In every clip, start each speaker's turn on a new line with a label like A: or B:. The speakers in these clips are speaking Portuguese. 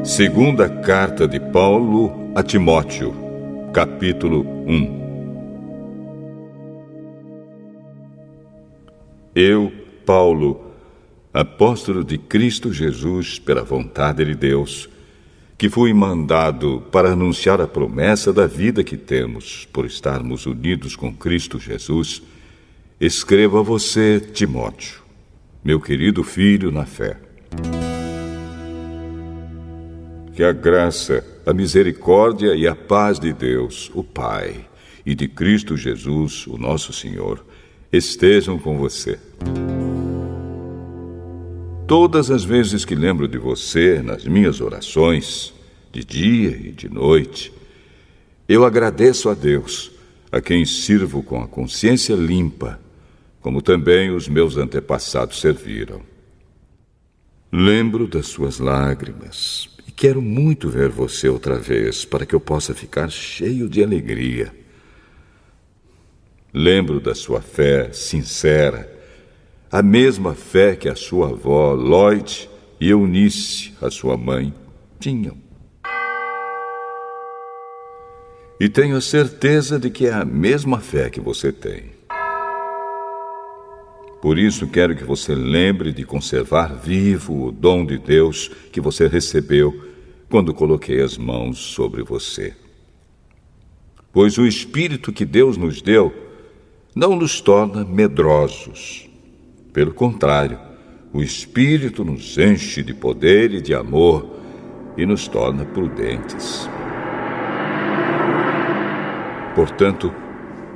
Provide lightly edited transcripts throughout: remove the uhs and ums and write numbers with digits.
A: Segunda carta de Paulo a Timóteo, capítulo 1. Eu, Paulo, apóstolo de Cristo Jesus pela vontade de Deus, que fui mandado para anunciar a promessa da vida que temos por estarmos unidos com Cristo Jesus, escrevo a você, Timóteo, meu querido filho na fé. Que a graça, a misericórdia e a paz de Deus, o Pai, e de Cristo Jesus, o nosso Senhor, estejam com você. Todas as vezes que lembro de você nas minhas orações, de dia e de noite, eu agradeço a Deus, a quem sirvo com a consciência limpa, como também os meus antepassados serviram. Lembro das suas lágrimas e quero muito ver você outra vez para que eu possa ficar cheio de alegria. Lembro da sua fé sincera, a mesma fé que a sua avó Lloyd e Eunice, a sua mãe, tinham. E tenho a certeza de que é a mesma fé que você tem. Por isso quero que você lembre de conservar vivo o dom de Deus que você recebeu quando coloquei as mãos sobre você. Pois o Espírito que Deus nos deu não nos torna medrosos. Pelo contrário, o Espírito nos enche de poder e de amor e nos torna prudentes. Portanto,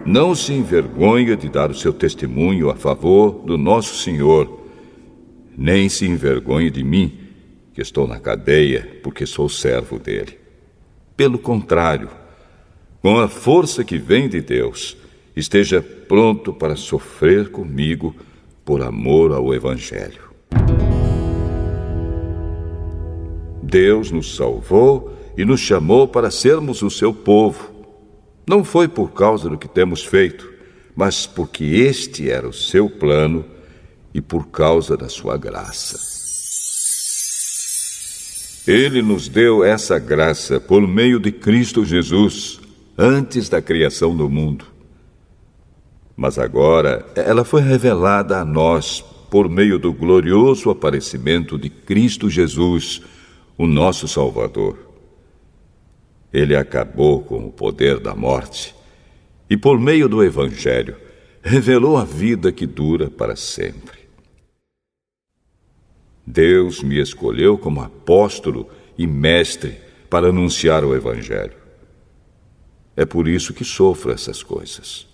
A: não se envergonhe de dar o seu testemunho a favor do nosso Senhor, nem se envergonhe de mim, que estou na cadeia porque sou servo dele. Pelo contrário, com a força que vem de Deus, esteja pronto para sofrer comigo por amor ao Evangelho. Deus nos salvou e nos chamou para sermos o seu povo. Não foi por causa do que temos feito, mas porque este era o seu plano e por causa da sua graça. Ele nos deu essa graça por meio de Cristo Jesus, antes da criação do mundo. Mas agora ela foi revelada a nós por meio do glorioso aparecimento de Cristo Jesus, o nosso Salvador. Ele acabou com o poder da morte e, por meio do Evangelho, revelou a vida que dura para sempre. Deus me escolheu como apóstolo e mestre para anunciar o Evangelho. É por isso que sofro essas coisas.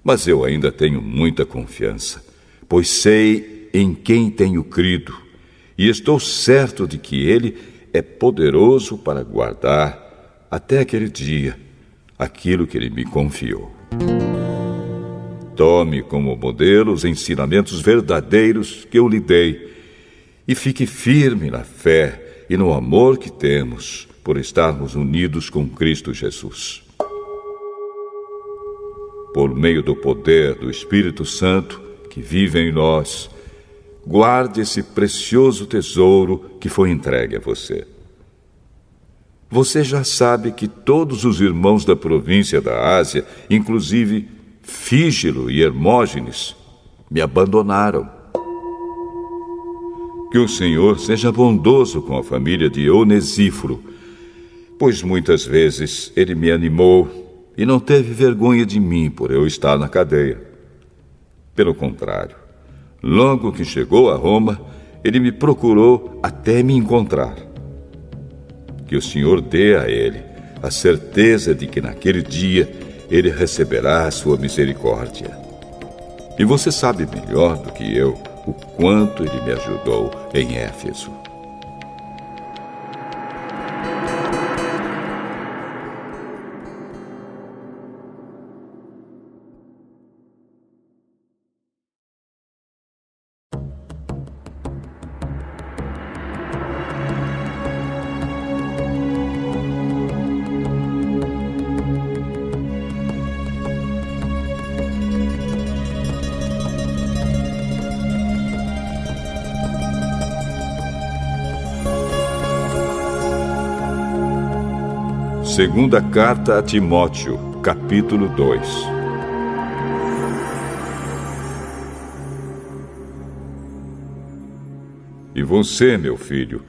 A: Mas eu ainda tenho muita confiança, pois sei em quem tenho crido e estou certo de que Ele é poderoso para guardar, até aquele dia, aquilo que Ele me confiou. Tome como modelo os ensinamentos verdadeiros que eu lhe dei e fique firme na fé e no amor que temos por estarmos unidos com Cristo Jesus. Por meio do poder do Espírito Santo que vive em nós, guarde esse precioso tesouro que foi entregue a você. Você já sabe que todos os irmãos da província da Ásia, inclusive Fígelo e Hermógenes, me abandonaram. Que o Senhor seja bondoso com a família de Onesíforo, pois muitas vezes ele me animou e não teve vergonha de mim por eu estar na cadeia. Pelo contrário, logo que chegou a Roma, ele me procurou até me encontrar. Que o Senhor dê a ele a certeza de que naquele dia ele receberá a sua misericórdia. E você sabe melhor do que eu o quanto ele me ajudou em Éfeso. Segunda carta a Timóteo, capítulo 2. E você, meu filho,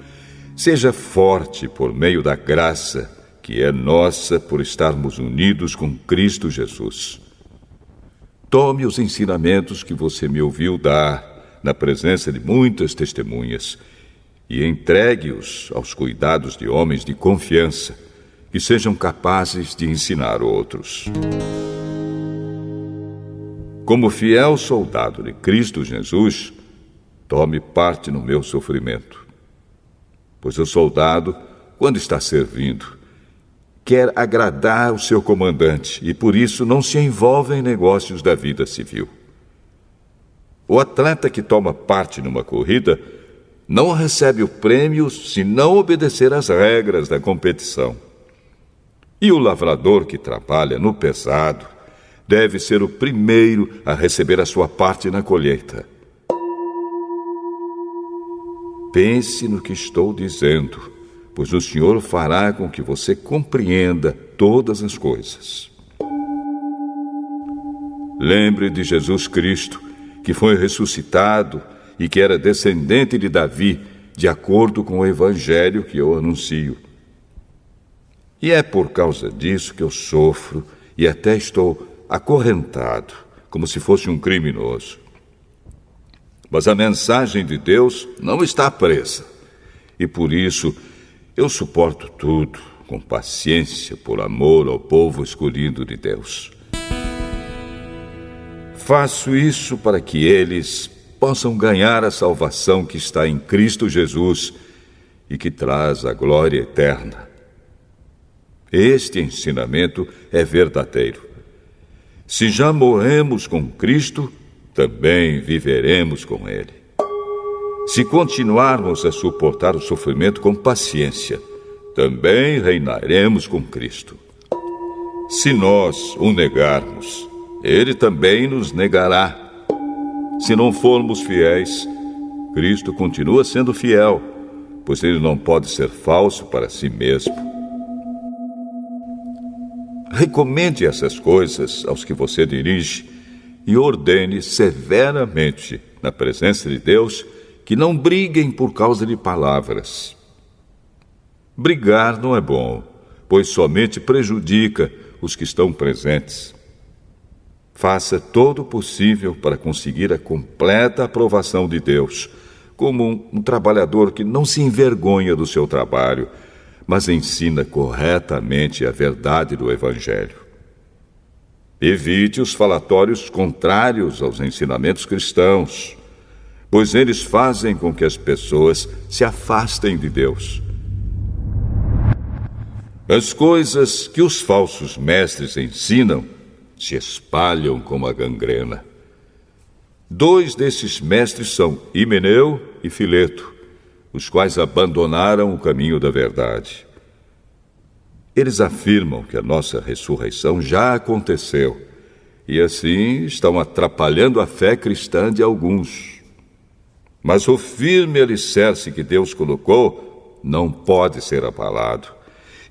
A: seja forte por meio da graça que é nossa por estarmos unidos com Cristo Jesus. Tome os ensinamentos que você me ouviu dar na presença de muitas testemunhas e entregue-os aos cuidados de homens de confiança que sejam capazes de ensinar outros. Como fiel soldado de Cristo Jesus, tome parte no meu sofrimento. Pois o soldado, quando está servindo, quer agradar o seu comandante e por isso não se envolve em negócios da vida civil. O atleta que toma parte numa corrida não recebe o prêmio se não obedecer às regras da competição. E o lavrador que trabalha no pesado deve ser o primeiro a receber a sua parte na colheita. Pense no que estou dizendo, pois o Senhor fará com que você compreenda todas as coisas. Lembre de Jesus Cristo, que foi ressuscitado e que era descendente de Davi, de acordo com o evangelho que eu anuncio. E é por causa disso que eu sofro e até estou acorrentado, como se fosse um criminoso. Mas a mensagem de Deus não está presa, e por isso eu suporto tudo com paciência por amor ao povo escolhido de Deus. Faço isso para que eles possam ganhar a salvação que está em Cristo Jesus e que traz a glória eterna. Este ensinamento é verdadeiro. Se já morremos com Cristo, também viveremos com Ele. Se continuarmos a suportar o sofrimento com paciência, também reinaremos com Cristo. Se nós o negarmos, Ele também nos negará. Se não formos fiéis, Cristo continua sendo fiel, pois Ele não pode ser falso para si mesmo. Recomende essas coisas aos que você dirige e ordene severamente, na presença de Deus, que não briguem por causa de palavras. Brigar não é bom, pois somente prejudica os que estão presentes. Faça todo o possível para conseguir a completa aprovação de Deus, como um trabalhador que não se envergonha do seu trabalho, mas ensina corretamente a verdade do Evangelho. Evite os falatórios contrários aos ensinamentos cristãos, pois eles fazem com que as pessoas se afastem de Deus. As coisas que os falsos mestres ensinam se espalham como a gangrena. 2 desses mestres são Himeneu e Fileto, os quais abandonaram o caminho da verdade. Eles afirmam que a nossa ressurreição já aconteceu e assim estão atrapalhando a fé cristã de alguns. Mas o firme alicerce que Deus colocou não pode ser abalado.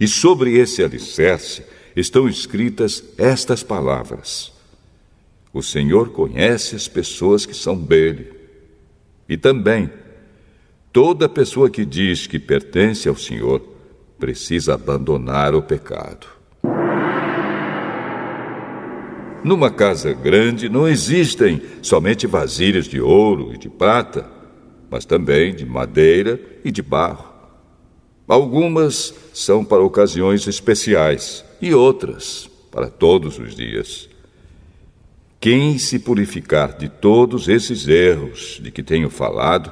A: E sobre esse alicerce estão escritas estas palavras: o Senhor conhece as pessoas que são dele. E também, toda pessoa que diz que pertence ao Senhor precisa abandonar o pecado. Numa casa grande não existem somente vasilhas de ouro e de prata, mas também de madeira e de barro. Algumas são para ocasiões especiais e outras para todos os dias. Quem se purificar de todos esses erros de que tenho falado,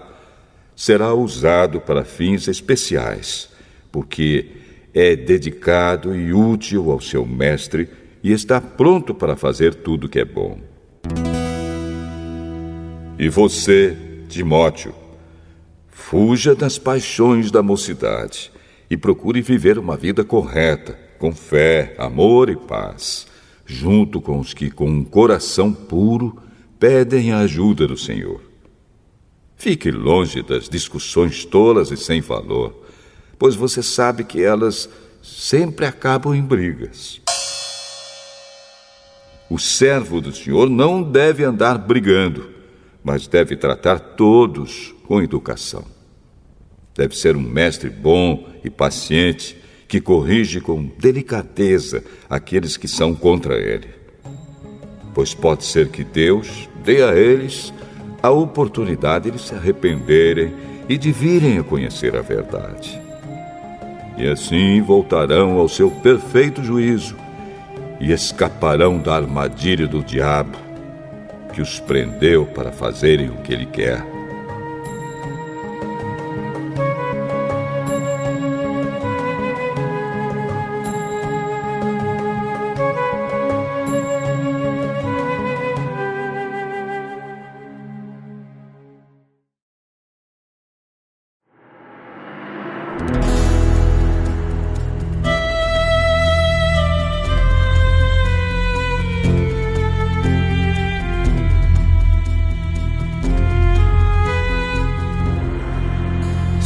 A: será usado para fins especiais, porque é dedicado e útil ao seu mestre e está pronto para fazer tudo que é bom. E você, Timóteo, fuja das paixões da mocidade e procure viver uma vida correta, com fé, amor e paz, junto com os que, com um coração puro, pedem a ajuda do Senhor. Fique longe das discussões tolas e sem valor, pois você sabe que elas sempre acabam em brigas. O servo do Senhor não deve andar brigando, mas deve tratar todos com educação. Deve ser um mestre bom e paciente, que corrige com delicadeza aqueles que são contra ele. Pois pode ser que Deus dê a eles a oportunidade de se arrependerem e de virem a conhecer a verdade. E assim voltarão ao seu perfeito juízo e escaparão da armadilha do diabo, que os prendeu para fazerem o que ele quer.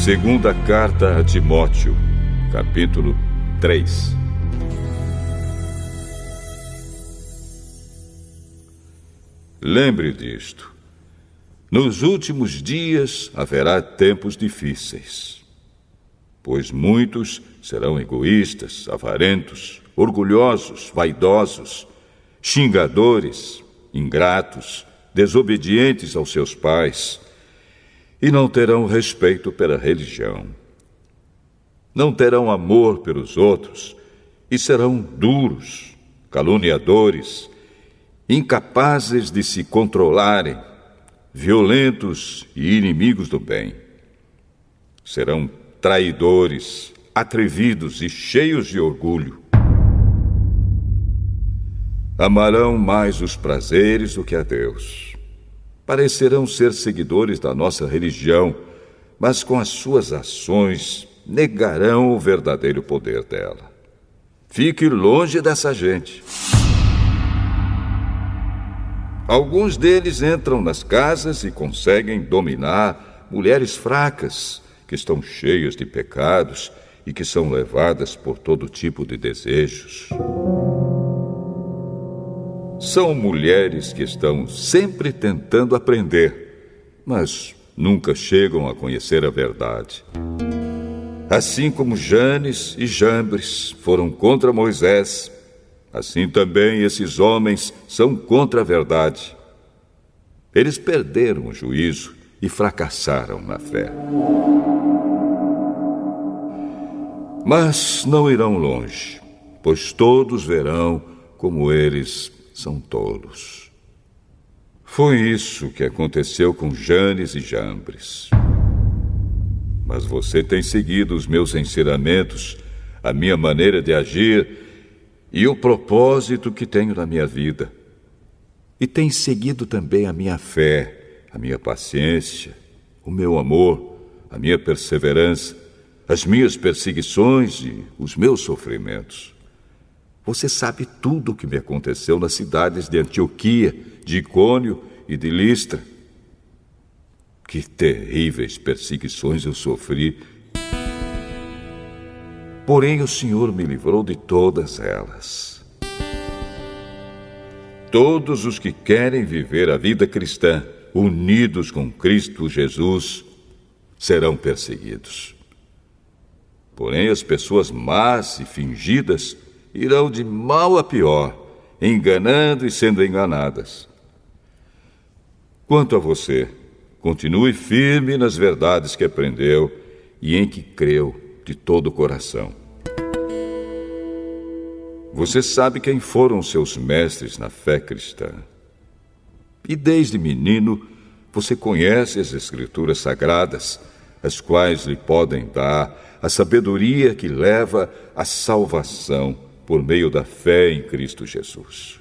A: Segunda carta a Timóteo, capítulo 3. Lembre disto: nos últimos dias haverá tempos difíceis, pois muitos serão egoístas, avarentos, orgulhosos, vaidosos, xingadores, ingratos, desobedientes aos seus pais, e não terão respeito pela religião. Não terão amor pelos outros e serão duros, caluniadores, incapazes de se controlarem, violentos e inimigos do bem. Serão traidores, atrevidos e cheios de orgulho. Amarão mais os prazeres do que a Deus. Parecerão ser seguidores da nossa religião, mas com as suas ações negarão o verdadeiro poder dela. Fique longe dessa gente. Alguns deles entram nas casas e conseguem dominar mulheres fracas, que estão cheias de pecados e que são levadas por todo tipo de desejos. São mulheres que estão sempre tentando aprender, mas nunca chegam a conhecer a verdade. Assim como Janes e Jambres foram contra Moisés, assim também esses homens são contra a verdade. Eles perderam o juízo e fracassaram na fé. Mas não irão longe, pois todos verão como eles são tolos. Foi isso que aconteceu com Janes e Jambres. Mas você tem seguido os meus ensinamentos, a minha maneira de agir e o propósito que tenho na minha vida. E tem seguido também a minha fé, a minha paciência, o meu amor, a minha perseverança, as minhas perseguições e os meus sofrimentos. Você sabe tudo o que me aconteceu nas cidades de Antioquia, de Icônio e de Listra. Que terríveis perseguições eu sofri. Porém, o Senhor me livrou de todas elas. Todos os que querem viver a vida cristã, unidos com Cristo Jesus, serão perseguidos. Porém, as pessoas más e fingidas irão de mal a pior, enganando e sendo enganadas. Quanto a você, continue firme nas verdades que aprendeu e em que creu de todo o coração. Você sabe quem foram seus mestres na fé cristã. E desde menino, você conhece as Escrituras Sagradas, as quais lhe podem dar a sabedoria que leva à salvação por meio da fé em Cristo Jesus.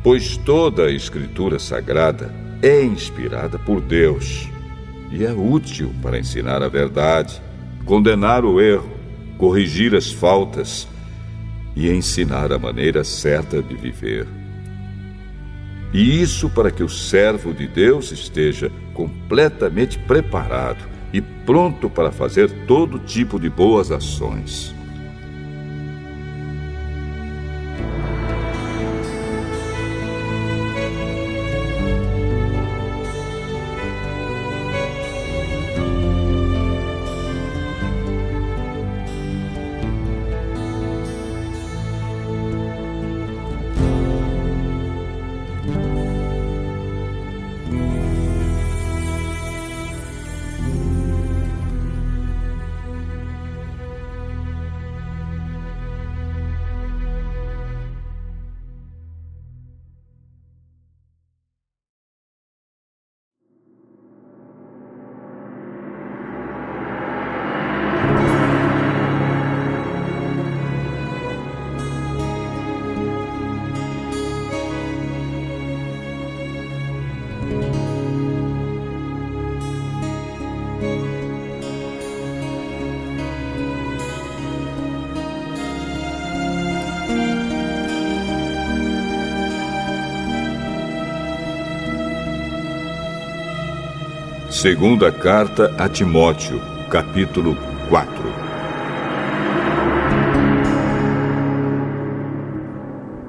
A: Pois toda a Escritura Sagrada é inspirada por Deus e é útil para ensinar a verdade, condenar o erro, corrigir as faltas e ensinar a maneira certa de viver. E isso para que o servo de Deus esteja completamente preparado e pronto para fazer todo tipo de boas ações. Segunda carta a Timóteo, capítulo 4.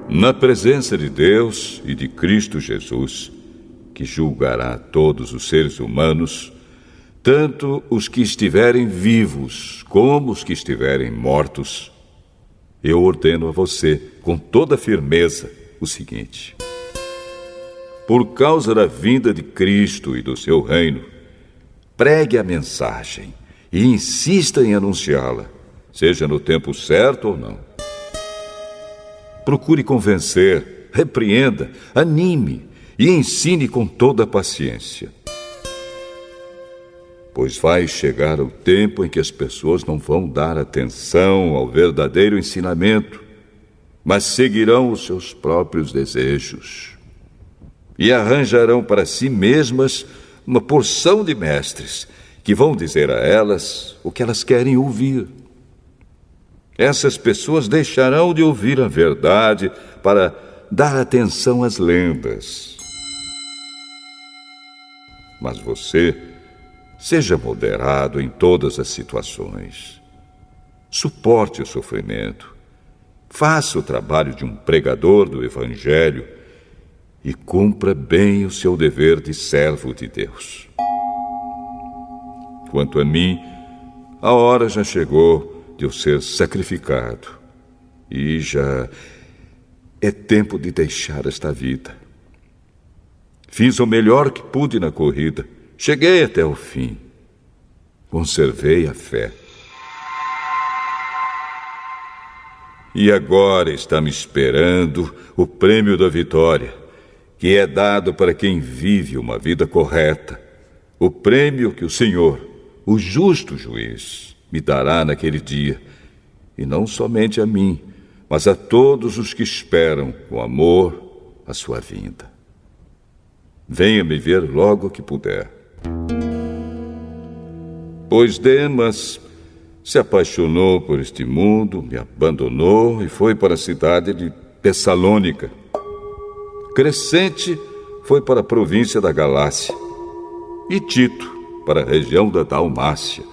A: Na presença de Deus e de Cristo Jesus, que julgará todos os seres humanos, tanto os que estiverem vivos como os que estiverem mortos, eu ordeno a você, com toda firmeza, o seguinte: por causa da vinda de Cristo e do seu reino, pregue a mensagem e insista em anunciá-la, seja no tempo certo ou não. Procure convencer, repreenda, anime e ensine com toda a paciência. Pois vai chegar o tempo em que as pessoas não vão dar atenção ao verdadeiro ensinamento, mas seguirão os seus próprios desejos e arranjarão para si mesmas uma porção de mestres que vão dizer a elas o que elas querem ouvir. Essas pessoas deixarão de ouvir a verdade para dar atenção às lendas. Mas você, seja moderado em todas as situações. Suporte o sofrimento. Faça o trabalho de um pregador do Evangelho e cumpra bem o seu dever de servo de Deus. Quanto a mim, a hora já chegou de eu ser sacrificado e já é tempo de deixar esta vida. Fiz o melhor que pude na corrida, cheguei até o fim, conservei a fé. E agora está me esperando o prêmio da vitória, que é dado para quem vive uma vida correta. O prêmio que o Senhor, o justo juiz, me dará naquele dia, e não somente a mim, mas a todos os que esperam com amor a sua vinda. Venha me ver logo que puder. Pois Demas se apaixonou por este mundo, me abandonou e foi para a cidade de Tessalônica. Crescente foi para a província da Galácia e Tito para a região da Dalmácia.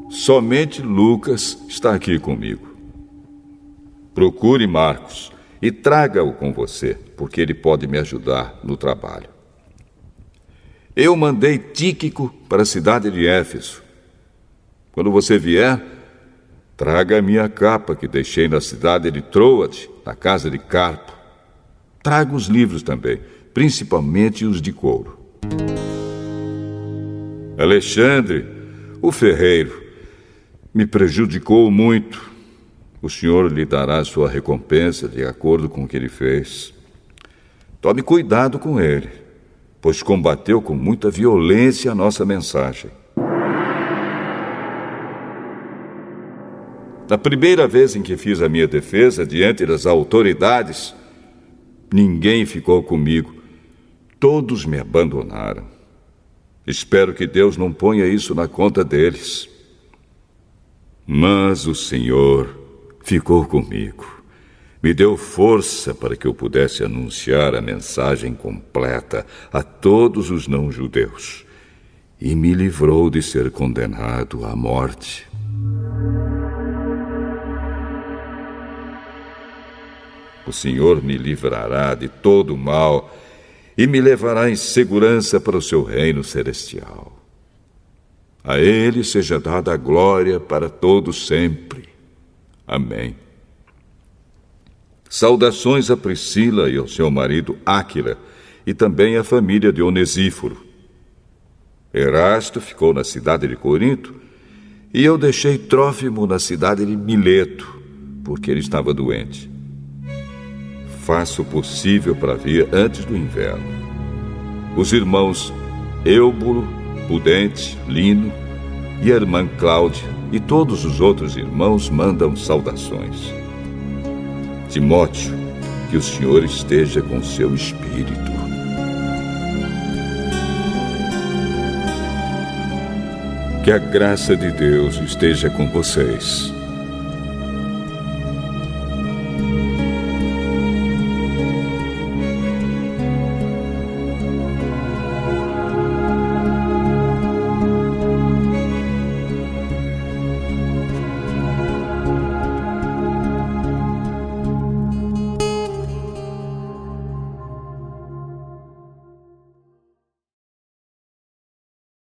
A: Somente Lucas está aqui comigo. Procure Marcos e traga-o com você, porque ele pode me ajudar no trabalho. Eu mandei Tíquico para a cidade de Éfeso. Quando você vier, traga a minha capa que deixei na cidade de Troade, na casa de Carpo. Traga os livros também, principalmente os de couro. Alexandre, o ferreiro, me prejudicou muito. O Senhor lhe dará sua recompensa de acordo com o que ele fez. Tome cuidado com ele, pois combateu com muita violência a nossa mensagem. Na primeira vez em que fiz a minha defesa diante das autoridades, ninguém ficou comigo. Todos me abandonaram. Espero que Deus não ponha isso na conta deles. Mas o Senhor ficou comigo. Me deu força para que eu pudesse anunciar a mensagem completa a todos os não-judeus e me livrou de ser condenado à morte. O Senhor me livrará de todo o mal e me levará em segurança para o seu reino celestial. A Ele seja dada a glória para todos sempre. Amém. Saudações a Priscila e ao seu marido Áquila, e também à família de Onesíforo. Erasto ficou na cidade de Corinto, e eu deixei Trófimo na cidade de Mileto, porque ele estava doente. Faça o possível para vir antes do inverno. Os irmãos Eúbulo, Pudente, Lino e a irmã Cláudia e todos os outros irmãos mandam saudações. Timóteo, que o Senhor esteja com seu espírito. Que a graça de Deus esteja com vocês.